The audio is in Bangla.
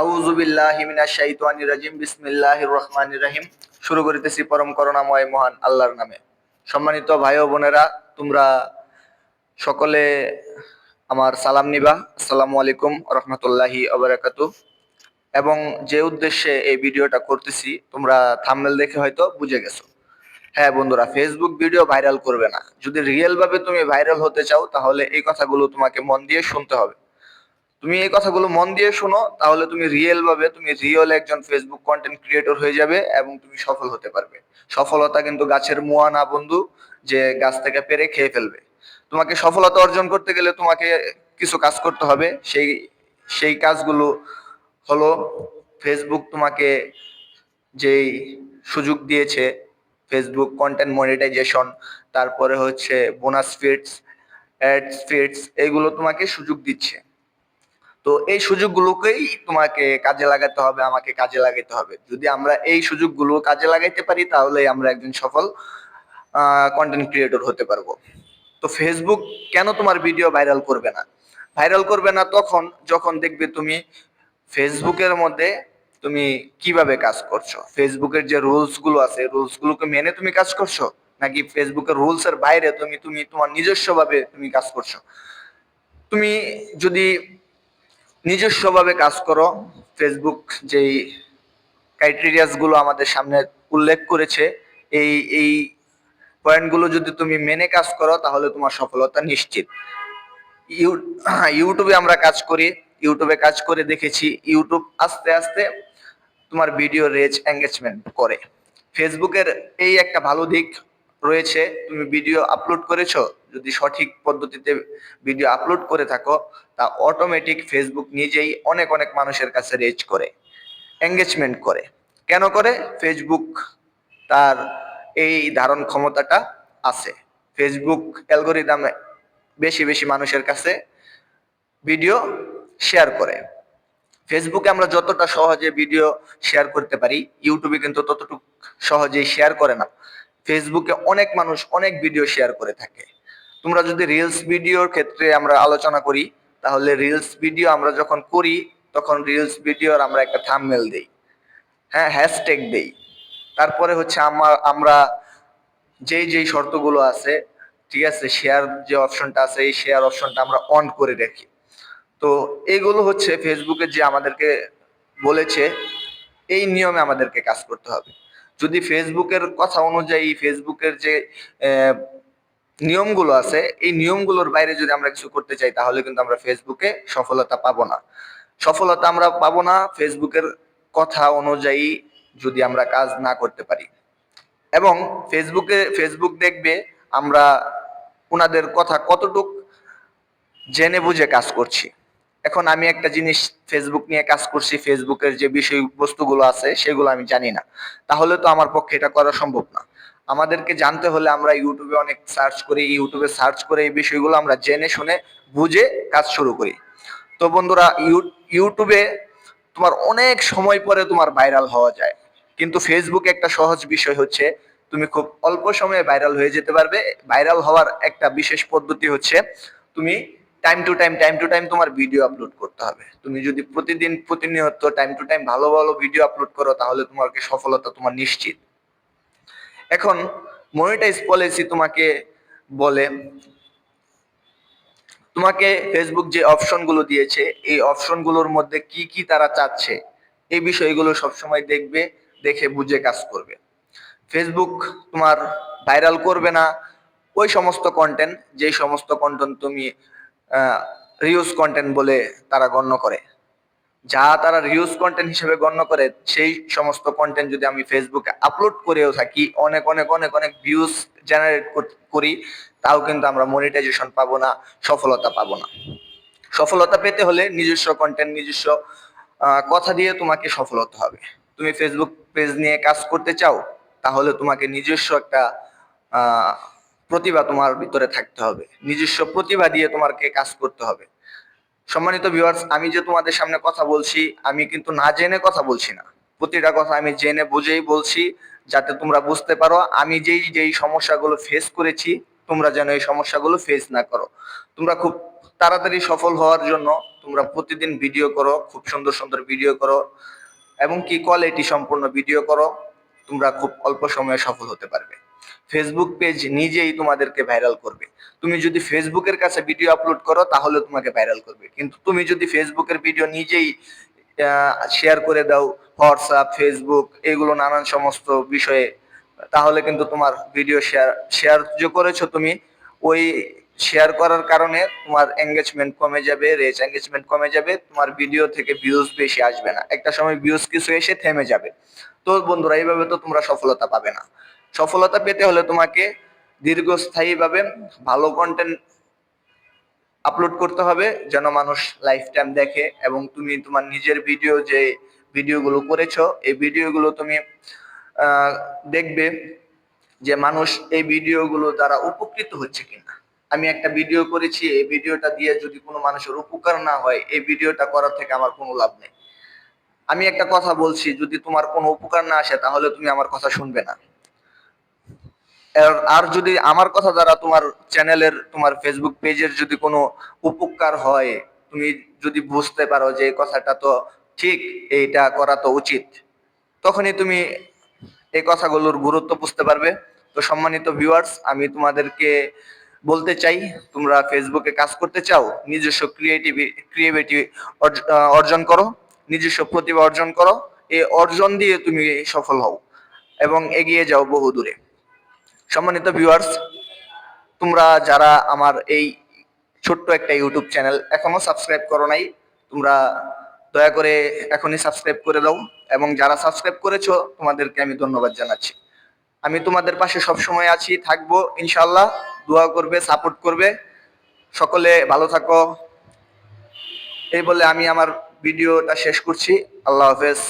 আউযু বিল্লাহি মিনাশ শাইতানির রাজিম। বিসমিল্লাহির রহমানির রহিম। শুরু করিতেছি পরম করুণাময় মহান আল্লাহর নামে। সম্মানিত ভাই ও বোনেরা, তোমরা সকলে আমার সালাম নিবা। আসসালামু আলাইকুম রহমতুল্লাহি ওয়া বারাকাতুহু। এবং যে উদ্দেশ্যে এই ভিডিওটা করতেছি তোমরা থাম্বনেল দেখে হয়তো বুঝে গেছো। হ্যাঁ বন্ধুরা, ফেসবুক ভিডিও ভাইরাল করবে না। যদি রিয়েল ভাবে তুমি ভাইরাল হতে চাও তাহলে এই কথাগুলো তোমাকে মন দিয়ে শুনতে হবে। তুমি এই কথাগুলো মন দিয়ে শোনো, তাহলে তুমি রিয়েল একজন ফেসবুক কন্টেন্ট ক্রিয়েটর হয়ে যাবে এবং তুমি সফল হতে পারবে। সফলতা কিন্তু গাছের মুয়া না বন্ধু, যে গাছ থেকে পেরে খেয়ে ফেলবে। তোমাকে সফলতা অর্জন করতে গেলে তোমাকে কিছু কাজ করতে হবে। সেই কাজগুলো হলো, ফেসবুক তোমাকে যেই সুযোগ দিয়েছে, ফেসবুক কন্টেন্ট মনিটাইজেশন, তারপরে হচ্ছে বোনাস ফিডস, অ্যাডস ফিডস, এগুলো তোমাকে সুযোগ দিচ্ছে। তো এই সুযোগগুলোকেই তোমাকে কাজে লাগাতে হবে, আমাকে কাজে লাগাতে হবে। যদি আমরা এই সুযোগগুলো কাজে লাগাইতে পারি তাহলে আমরা একজন সফল কন্টেন্ট ক্রিয়েটর হতে পারবো। তো ফেসবুক কেন তোমার ভিডিও ভাইরাল করবে না? ভাইরাল করবে না তখন যখন দেখবে তুমি ফেসবুকের মধ্যে তুমি কিভাবে কাজ করছো, ফেসবুকের যে রুলস গুলো আছে রুলস গুলোকে মেনে তুমি কাজ করছো, নাকি ফেসবুকের রুলস এর বাইরে তুমি তুমি তোমার নিজস্ব ভাবে তুমি কাজ করছো। তুমি যদি নিজস্বভাবে কাজ করো, ফেসবুক যেই ক্রাইটেরিয়াস গুলো আমাদের সামনে উল্লেখ করেছে, এই এই পয়েন্টগুলো যদি তুমি মেনে কাজ করো তাহলে তোমার সফলতা নিশ্চিত। ইউটিউবে আমরা কাজ করি, ইউটিউবে কাজ করে দেখেছি ইউটিউব আস্তে আস্তে তোমার ভিডিও রিচ এঙ্গেজমেন্ট করে। ফেসবুকের এই একটা ভালো দিক রয়েছে, তুমি ভিডিও আপলোড করেছো, যদি সঠিক পদ্ধতিতে ভিডিও আপলোড করে থাকো, তা অটোমেটিক ফেসবুক নিজেই অনেক অনেক মানুষের কাছে রিচ করে, এঙ্গেজমেন্ট করে। কেন করে? ফেসবুক তার এই ধারণ ক্ষমতাটা আছে। ফেসবুক অ্যালগোরিদমে বেশি বেশি মানুষের কাছে ভিডিও শেয়ার করে। ফেসবুকে আমরা যতটা সহজে ভিডিও শেয়ার করতে পারি, ইউটিউবে কিন্তু ততটুকু সহজেই শেয়ার করে না। ফেসবুকে অনেক মানুষ অনেক ভিডিও শেয়ার করে থাকে। তোমরা যদি রিলস ভিডিওর ক্ষেত্রে আমরা আলোচনা করি, তাহলে রিলস ভিডিও আমরা যখন করি তখন রিলস ভিডিওর আমরা একটা থাম্বনেল দেই, হ্যাঁ, হ্যাশট্যাগ দেই। তারপরে হচ্ছে আমরা যেই যেই শর্তগুলো আছে, ঠিক আছে, শেয়ার যে অপশনটা আছে এই শেয়ার অপশনটা আমরা অন করে রাখি। তো এগুলো হচ্ছে ফেসবুকে যে আমাদেরকে বলেছে, এই নিয়মে আমাদেরকে কাজ করতে হবে। যদি ফেসবুকের কথা অনুযায়ী ফেসবুকের যে আহ, নিয়মগুলো আছে এই নিয়মগুলোর বাইরে যদি আমরা কিছু করতে চাই তাহলে কিন্তু আমরা ফেসবুকে সফলতা পাবো না। সফলতা আমরা পাবো না ফেসবুকের কথা অনুযায়ী যদি আমরা কাজ না করতে পারি। এবং ফেসবুক দেখবে আমরা ওনাদের কথা কতটুক জেনে বুঝে কাজ করছি। এখন আমি একটা জিনিস ফেসবুক নিয়ে কাজ করছি, ফেসবুকের যে বিষয়বস্তুগুলো আছে সেগুলো আমি জানি না, তাহলে তো আমার পক্ষে এটা করা সম্ভব না। আমাদেরকে জানতে হলে আমরা ইউটিউবে অনেক সার্চ করি, ইউটিউবে সার্চ করে এই বিষয়গুলো আমরা জেনে শুনে বুঝে কাজ শুরু করি। তো বন্ধুরা, ইউটিউবে তোমার অনেক সময় পরে তোমার ভাইরাল হওয়া যায়, কিন্তু ফেসবুকে একটা সহজ বিষয় হচ্ছে তুমি খুব অল্প সময়ে ভাইরাল হয়ে যেতে পারবে। ভাইরাল হওয়ার একটা বিশেষ পদ্ধতি হচ্ছে তুমি টাইম টু টাইম তোমার ভিডিও আপলোড করতে হবে। তুমি যদি প্রতিদিন প্রতিনিয়ত টাইম টু টাইম ভালো ভালো ভিডিও আপলোড করো তাহলে তোমাকে সফলতা তোমার নিশ্চিত। এখন মনিটাইজ পলিসি তোমাকে বলে, তোমাকে ফেসবুক যে অপশনগুলো দিয়েছে এই অপশনগুলোর মধ্যে কি কি তারা চাচ্ছে এই বিষয়গুলো সবসময় দেখবে, দেখে বুঝে কাজ করবে। ফেসবুক তোমার ভাইরাল করবে না ওই সমস্ত কন্টেন্ট, যে সমস্ত কন্টেন্ট তুমি রিউজ কন্টেন্ট বলে তারা গণ্য করে। যা তারা রিউজ কন্টেন্ট হিসেবে গণ্য করে সেই সমস্ত কন্টেন্ট যদি আমি ফেসবুকে আপলোড করেও থাকি, অনেক অনেক অনেক অনেক ভিউজ জেনারেট করি, তাও কিন্তু আমরা মনিটাইজেশন পাবো না, সফলতা পাবো না। সফলতা পেতে হলে নিজস্ব কন্টেন্ট, নিজস্ব কথা দিয়ে তোমাকে সফল হতে হবে। তুমি ফেসবুক পেজ নিয়ে কাজ করতে চাও তাহলে তোমাকে নিজস্ব একটা আহ প্রতিভা তোমার ভিতরে থাকতে হবে, নিজস্ব প্রতিভা দিয়ে তোমাকে কাজ করতে হবে। সম্মানিত ভিউয়ার্স, আমি যে তোমাদের সামনে কথা বলছি আমি কিন্তু না জেনে কথা বলছি না, প্রতিটা কথা আমি জেনে বুঝেই বলছি, যাতে তোমরা বুঝতে পারো আমি যেই যেই সমস্যাগুলো ফেস করেছি তোমরা যেন এই সমস্যাগুলো ফেস না করো। তোমরা খুব তাড়াতাড়ি সফল হওয়ার জন্য তোমরা প্রতিদিন ভিডিও করো, খুব সুন্দর সুন্দর ভিডিও করো এবং কি কোয়ালিটি সম্পূর্ণ ভিডিও করো, তোমরা খুব অল্প সময়ে সফল হতে পারবে। ফেসবুক পেজ নিজেই তোমাদেরকে ভাইরাল করবে। তুমি যদি ফেসবুকের কাছে ভিডিও আপলোড করো তাহলে তোমাকে ভাইরাল করবে, কিন্তু তুমি যদি ফেসবুকের ভিডিও নিজেই শেয়ার করে দাও হোয়াটসঅ্যাপ, ফেসবুক এগুলো নানান সমস্ত বিষয়ে, তাহলে কিন্তু তোমার ভিডিও শেয়ার যে করেছো তুমি, ওই শেয়ার করার কারণে তোমার এঙ্গেজমেন্ট কমে যাবে, রিচ এঙ্গেজমেন্ট কমে যাবে, তোমার ভিডিও থেকে ভিউজ বেশি আসবে না, একটা সময় ভিউজ কিছু এসে থেমে যাবে। তো বন্ধুরা, এইভাবে তো তোমরা সফলতা পাবে না। সফলতা পেতে হলে তোমাকে দীর্ঘস্থায়ীভাবে ভালো কন্টেন্ট আপলোড করতে হবে, যেন মানুষ লাইফ টাইম দেখে, এবং তুমি তোমার নিজের ভিডিও যে ভিডিওগুলো করেছো এই ভিডিওগুলো তুমি দেখবে যে মানুষ এই ভিডিওগুলো দ্বারা উপকৃত হচ্ছে কিনা। আমি একটা ভিডিও করেছি, এই ভিডিওটা দিয়ে যদি কোনো মানুষের উপকার না হয়, এই ভিডিওটা করার থেকে আমার কোনো লাভ নেই। আমি একটা কথা বলছি, যদি তোমার কোনো উপকার না আসে তাহলে তুমি আমার কথা শুনবে না। আর যদি আমার কথা দ্বারা তোমার চ্যানেলের, তোমার ফেসবুক পেজের যদি কোনো উপকার হয়, তুমি যদি বুঝতে পারো যে এই কথাটা তো ঠিক, এইটা করা তো উচিত, তখনই তুমি এই কথাগুলোর গুরুত্ব বুঝতে পারবে। তো সম্মানিত ভিউয়ার্স, আমি তোমাদেরকে বলতে চাই, তোমরা ফেসবুকে কাজ করতে চাও, নিজস্ব ক্রিয়েটিভিটি অর্জন করো, নিজস্ব প্রতিভা অর্জন করো, এই অর্জন দিয়ে তুমি সফল হও এবং এগিয়ে যাও বহু দূরে। সম্মানিত ভিউয়ার্স, তোমরা যারা আমার এই ছোট্ট একটা ইউটিউব চ্যানেল এখনো সাবস্ক্রাইব করো নাই, তোমরা দয়া করে এখনই সাবস্ক্রাইব করে দাও, এবং যারা সাবস্ক্রাইব করেছো তোমাদেরকে আমি ধন্যবাদ জানাচ্ছি। আমি তোমাদের পাশে সবসময় আছি, থাকবো ইনশাল্লাহ। দোয়া করবে, সাপোর্ট করবে। সকলে ভালো থাকো। এই বলে আমি আমার ভিডিওটা শেষ করছি। আল্লাহ হাফেজ।